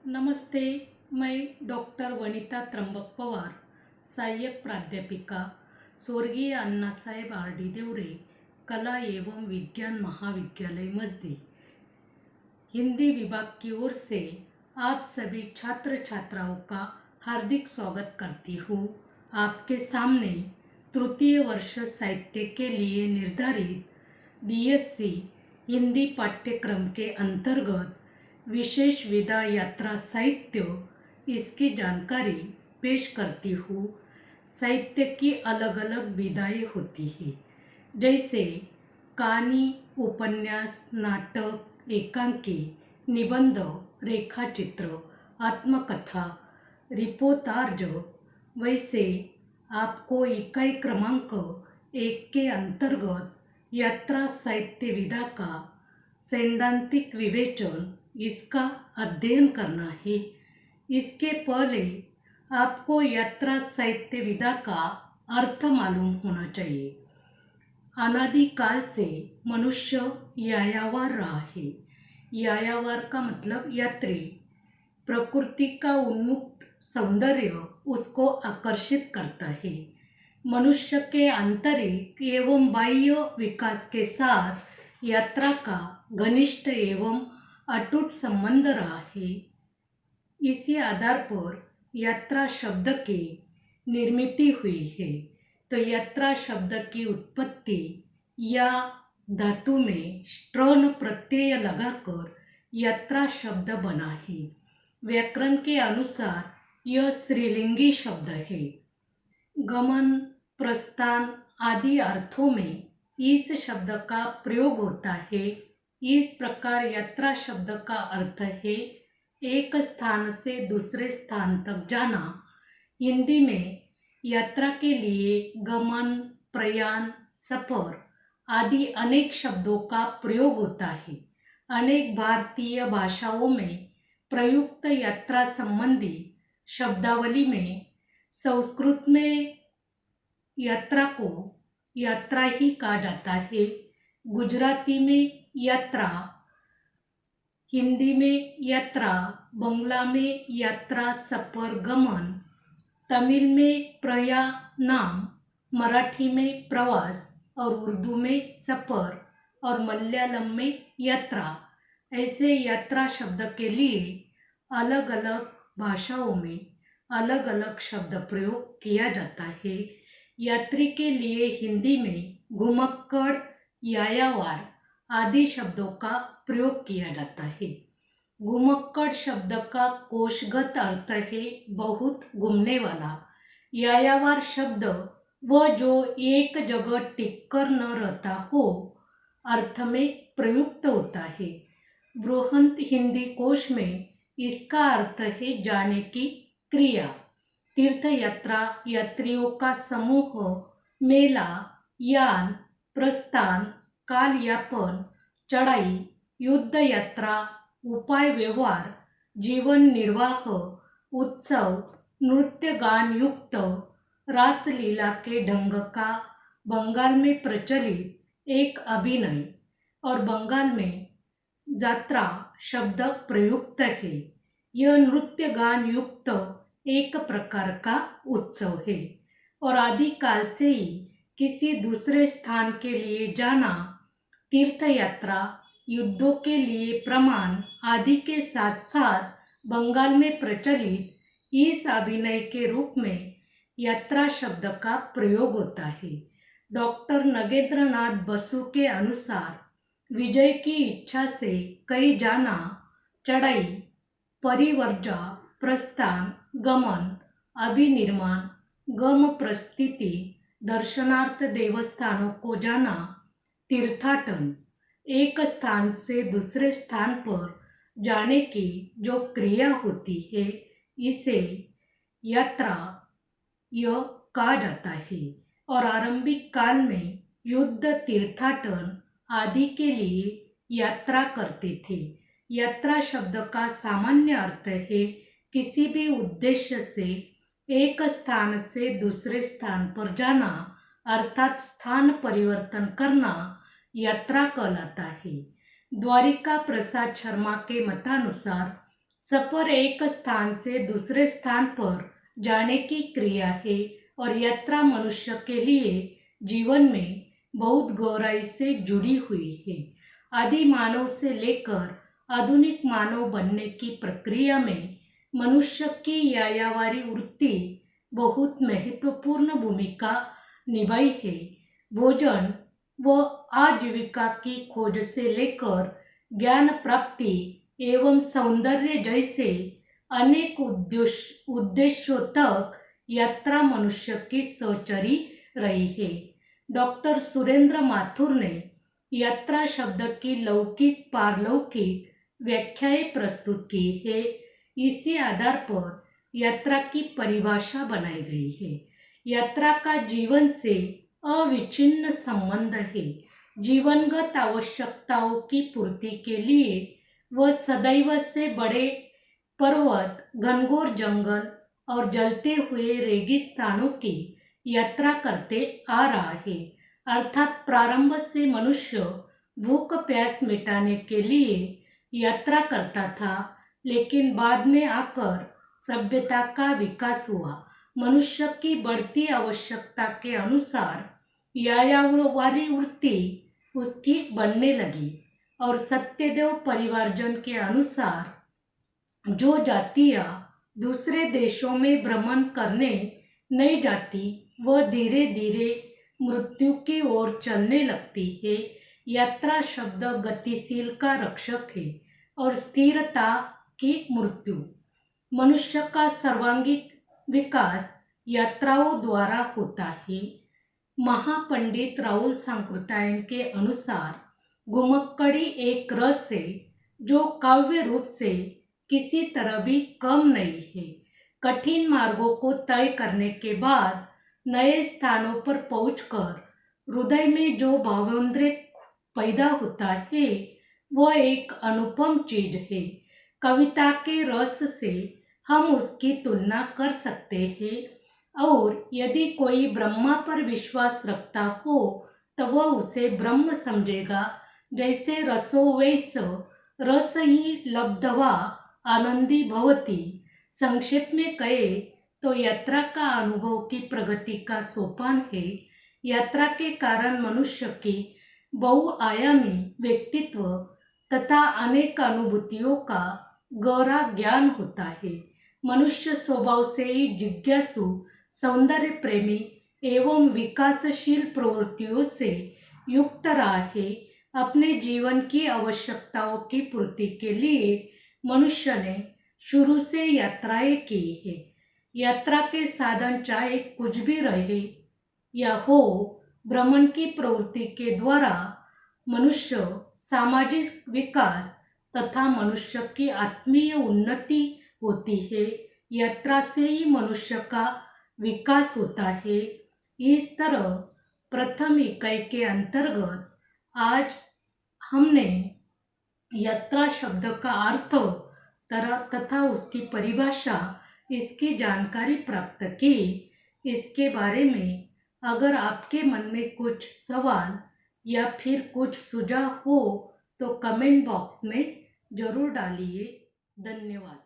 नमस्ते। मैं डॉक्टर वनिता त्र्यंबक पवार, सहायक प्राध्यापिका, स्वर्गीय अन्ना साहेब आर.डी. देवरे कला एवं विज्ञान महाविद्यालय मस्दी, हिंदी विभाग की ओर से आप सभी छात्र छात्राओं का हार्दिक स्वागत करती हूँ। आपके सामने तृतीय वर्ष साहित्य के लिए निर्धारित बीएससी हिंदी पाठ्यक्रम के अंतर्गत विशेष विदा यात्रा साहित्य इसकी जानकारी पेश करती हूँ। साहित्य की अलग अलग विधाएं होती हैं, जैसे कहानी, उपन्यास, नाटक, एकांकी, निबंध, रेखाचित्र, आत्मकथा, रिपोर्ताज। वैसे आपको इकाई क्रमांक 1 के अंतर्गत यात्रा साहित्य विधा का सैद्धांतिक विवेचन इसका अध्ययन करना है। इसके पहले आपको यात्रा साहित्य विधा का अर्थ मालूम होना चाहिए। अनादिकाल से मनुष्य यायावर रहा है। यायावर का मतलब यात्री। प्रकृति का उन्मुक्त सौंदर्य उसको आकर्षित करता है। मनुष्य के आंतरिक एवं बाह्य विकास के साथ यात्रा का घनिष्ठ एवं अटूट संबंध रहा है। इसी आधार पर यात्रा शब्द की निर्मिति हुई है। तो यात्रा शब्द की उत्पत्ति या धातु में स्ट्रन प्रत्यय लगाकर यात्रा शब्द बना है। व्याकरण के अनुसार यह स्त्रीलिंगी शब्द है। गमन, प्रस्थान आदि अर्थों में इस शब्द का प्रयोग होता है। इस प्रकार यात्रा शब्द का अर्थ है एक स्थान से दूसरे स्थान तक जाना। हिंदी में यात्रा के लिए गमन, प्रयाण, सफर आदि अनेक शब्दों का प्रयोग होता है। अनेक भारतीय भाषाओं में प्रयुक्त यात्रा संबंधी शब्दावली में संस्कृत में यात्रा को यात्रा ही कहा जाता है, गुजराती में यात्रा, हिंदी में यात्रा, बंगला में यात्रा सफर गमन, तमिल में प्रयाणाम, मराठी में प्रवास और उर्दू में सफर और मलयालम में यात्रा। ऐसे यात्रा शब्द के लिए अलग अलग भाषाओं में अलग अलग शब्द प्रयोग किया जाता है। यात्री के लिए हिंदी में घुमक्कड़, यायावर आदि शब्दों का प्रयोग किया जाता है। घुमक्कड़ शब्द का कोशगत अर्थ है बहुत घूमने वाला। यायावर शब्द वह जो एक जगह टिककर न रहता हो अर्थ में प्रयुक्त होता है। बृहत हिंदी कोश में इसका अर्थ है जाने की क्रिया। तीर्थ यात्रा यात्रियों का समूह, मेला, यान, प्रस्थान, काल यापन, चढ़ाई, युद्ध यात्रा, उपाय व्यवहार, जीवन निर्वाह, उत्सव, नृत्य गान युक्त, रासलीला के ढंग का बंगाल में प्रचलित एक अभिनय और बंगाल में जात्रा शब्द प्रयुक्त है। यह नृत्य गान युक्त एक प्रकार का उत्सव है और आदिकाल से ही किसी दूसरे स्थान के लिए जाना, तीर्थ यात्रा, युद्धों के लिए प्रमाण आदि के साथ साथ बंगाल में प्रचलित इस अभिनय के रूप में यात्रा शब्द का प्रयोग होता है। डॉक्टर नगेंद्रनाथ बसु के अनुसार विजय की इच्छा से कहीं जाना, चढ़ाई, परिवर्जा, प्रस्थान, गमन, अभिनिर्माण, गम प्रस्थिति, दर्शनार्थ देवस्थानों को जाना, तीर्थाटन, एक स्थान से दूसरे स्थान पर जाने की जो क्रिया होती है इसे यात्रा यह कहा जाता है। और आरंभिक काल में युद्ध, तीर्थाटन आदि के लिए यात्रा करते थे। यात्रा शब्द का सामान्य अर्थ है किसी भी उद्देश्य से एक स्थान से दूसरे स्थान पर जाना अर्थात स्थान परिवर्तन करना यात्रा कहलाता है। द्वारिका प्रसाद शर्मा के मतानुसार सफर एक स्थान से दूसरे स्थान पर जाने की क्रिया है और यात्रा मनुष्य के लिए जीवन में बहुत गहराई से जुड़ी हुई है। आदि मानव से लेकर आधुनिक मानव बनने की प्रक्रिया में मनुष्य की यायावारी वृत्ति बहुत महत्वपूर्ण भूमिका निभाई है। भोजन व आजीविका की खोज से लेकर ज्ञान प्राप्ति एवं सौंदर्य जैसे अनेक उद्देश्यों तक यात्रा मनुष्य की सहचरी रही है। डॉक्टर सुरेंद्र माथुर ने यात्रा शब्द की लौकिक पारलौकिक व्याख्याएं प्रस्तुत की है। इसी आधार पर यात्रा की परिभाषा बनाई गई है। यात्रा का जीवन से अविच्छिन्न संबंध है। जीवनगत आवश्यकताओं की पूर्ति के लिए वह सदैव से बड़े पर्वत, घनघोर जंगल और जलते हुए रेगिस्तानों की यात्रा करते आ रहा है। अर्थात प्रारंभ से मनुष्य भूख प्यास मिटाने के लिए यात्रा करता था, लेकिन बाद में आकर सभ्यता का विकास हुआ। मनुष्य की बढ़ती आवश्यकता के अनुसार यायावारी वृत्ति उसकी बनने लगी और सत्यदेव परिवारजन के अनुसार जो जातियां दूसरे देशों में भ्रमण करने नहीं जाती वह धीरे धीरे मृत्यु की ओर चलने लगती है। यात्रा शब्द गतिशील का रक्षक है और स्थिरता की मृत्यु। मनुष्य का सर्वांगीण विकास यात्राओं द्वारा होता है। महापंडित राहुल सांकृत्यायन के अनुसार घुमक्कड़ी एक रस है जो काव्य रूप से किसी तरह भी कम नहीं है। कठिन मार्गों को तय करने के बाद नए स्थानों पर पहुंचकर हृदय में जो भावोद्रेक पैदा होता है वह एक अनुपम चीज है। कविता के रस से हम उसकी तुलना कर सकते हैं और यदि कोई ब्रह्मा पर विश्वास रखता हो तो वह उसे ब्रह्म समझेगा। जैसे रसो वैस रस ही लब्ध्वा आनंदी भवति। संक्षेप में कहे तो यात्रा का अनुभव की प्रगति का सोपान है। यात्रा के कारण मनुष्य की बहुआयामी व्यक्तित्व तथा अनेक अनुभूतियों का गहरा ज्ञान होता है। मनुष्य स्वभाव से ही जिज्ञासु, सौंदर्य प्रेमी एवं विकासशील प्रवृत्तियों से युक्त रहा है। अपने जीवन की आवश्यकताओं की पूर्ति के लिए मनुष्य ने शुरू से यात्राएं की है। यात्रा के साधन चाहे कुछ भी रहे या हो, भ्रमण की प्रवृत्ति के द्वारा मनुष्य सामाजिक विकास तथा मनुष्य की आत्मीय उन्नति होती है। यात्रा से ही मनुष्य का विकास होता है। इस तरह प्रथम इकाई के अंतर्गत आज हमने यात्रा शब्द का अर्थ तथा उसकी परिभाषा, इसकी जानकारी प्राप्त की। इसके बारे में अगर आपके मन में कुछ सवाल या फिर कुछ सुझाव हो तो कमेंट बॉक्स में जरूर डालिए। धन्यवाद।